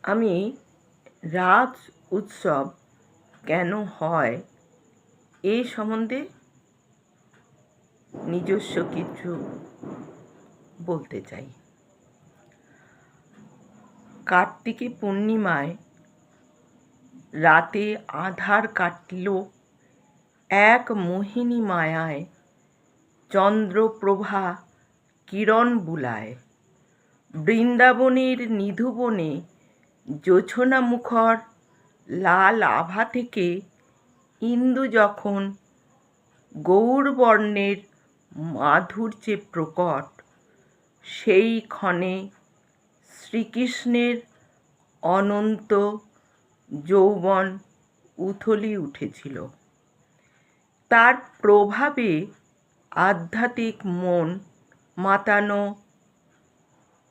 আমি রাজ উৎসব কেন হয় এই সম্বন্ধে নিজস্ব কিছু বলতে চাই। কার্তিকী পূর্ণিমায় রাতে আঁধার কাটল এক মোহিনী মায়ায়, চন্দ্রপ্রভা কিরণ বুলায়। বৃন্দাবনের নিধুবনে জোছনা মুখর লাল আভা থেকে ইন্দু যখন গৌরবর্ণের মাধুর্যে প্রকট, সেই ক্ষণে শ্রীকৃষ্ণের অনন্ত যৌবন উথলি উঠেছিল। তার প্রভাবে আধ্যাত্মিক মন মাতানো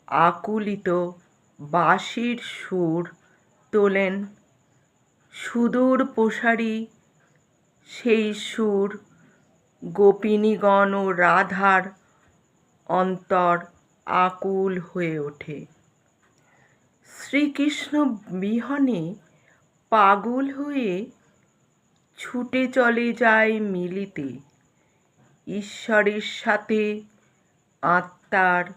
আকুলিত বাঁশির সুর তোলেন সুদূর প্রসারী সেই সুর গোপিনীগণ ও রাধার অন্তর আকুল হয়ে ওঠে। শ্রীকৃষ্ণ বিহনে পাগল হয়ে ছুটে চলে যায় মিলিতে ঈশ্বরের সাথে। আত্মার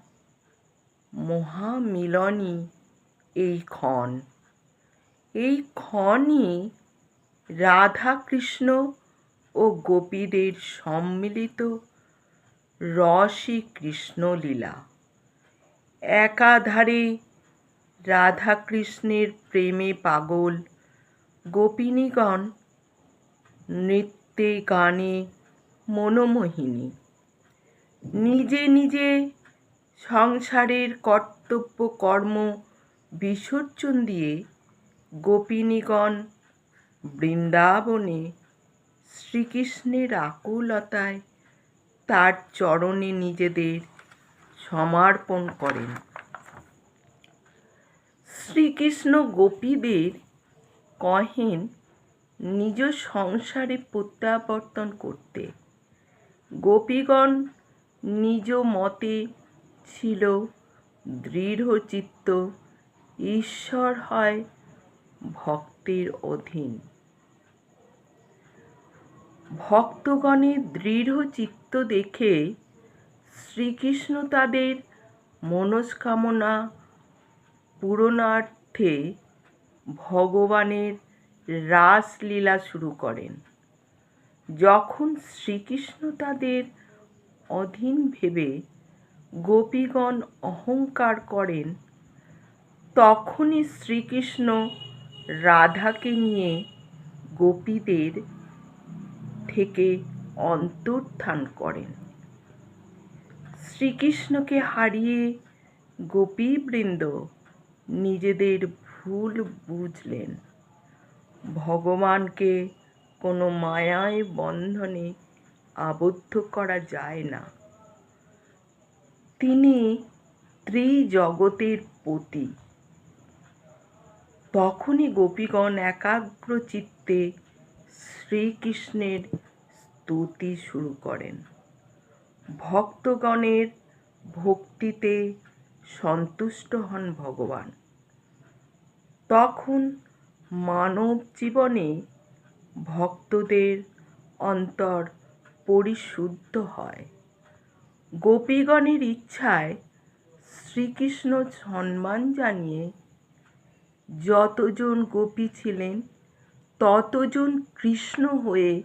মহামিলনই এই ক্ষণ। এই ক্ষণই রাধা কৃষ্ণ ও গোপীদের সম্মিলিত রসই কৃষ্ণলীলা। একাধারে রাধা কৃষ্ণের প্রেমে পাগল গোপিনীগণ, নৃত্যে গানে মনোমোহিনী। নিজে নিজে সংসারের কর্তব্য কর্ম বিসর্জন দিয়ে গোপিনীগণ বৃন্দাবনে শ্রীকৃষ্ণের আকুলতায় তার চরণে নিজেদের সমর্পণ করেন। শ্রীকৃষ্ণ গোপীদের কহেন নিজ সংসারে প্রত্যাবর্তন করতে। গোপীগণ নিজ মতে ছিল দৃঢ়চিত্ত, ঈশ্বর হয় ভক্তের অধীন। ভক্তগণের দৃঢ়চিত্ত দেখে শ্রীকৃষ্ণ তাদের মনস্কামনা পূরণার্থে ভগবানের রাসলীলা শুরু করেন। যখন শ্রীকৃষ্ণ তাদের অধীন ভেবে গোপীগণ অহংকার করেন, তখনই শ্রীকৃষ্ণ রাধাকে নিয়ে গোপীদের থেকে অন্তর্ধান করেন। শ্রীকৃষ্ণকে হারিয়ে গোপীবৃন্দ নিজেদের ভুল বুঝলেন। ভগবানকে কোনো মায়ায় বন্ধনে আবদ্ধ করা যায় না। তিনি ত্রিজগতের পতি। তখনই গোপীগণ একাগ্র চিত্তে শ্রীকৃষ্ণের স্তুতি শুরু করেন। ভক্তগণের ভক্তিতে সন্তুষ্ট হন ভগবান। তখন মানব জীবনে ভক্তদের অন্তর পরিশুদ্ধ হয়। গোপীগণের ইচ্ছায় শ্রীকৃষ্ণ সম্মান জানিয়ে যতজন গোপী ছিলেন ততজন কৃষ্ণ হয়ে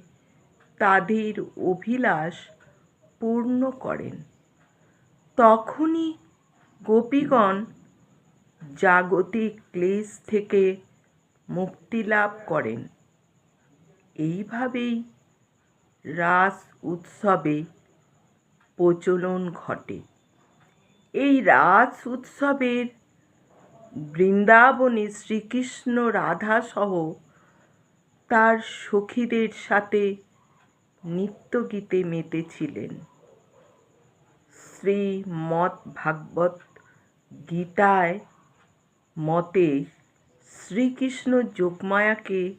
তাদের অভিলাষ পূর্ণ করেন। তখনই গোপীগণ জাগতিক ক্লেশ থেকে মুক্তি লাভ করেন। এইভাবেই রাস উৎসবে প্রচলন ঘটে। এই রাস উৎসবের বৃন্দাবনে শ্রীকৃষ্ণ রাধা সহ তার সখীদের সাথে নৃত্যগীতে মেতেছিলেন। শ্রীমদ্ভাগবত গীতায় মতে শ্রীকৃষ্ণ যোগমায়াকে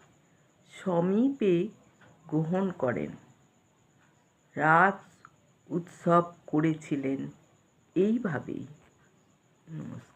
সমীপে গ্রহণ করেন। রাস উৎসব করেছিলেন এইভাবেই। নমস্কার।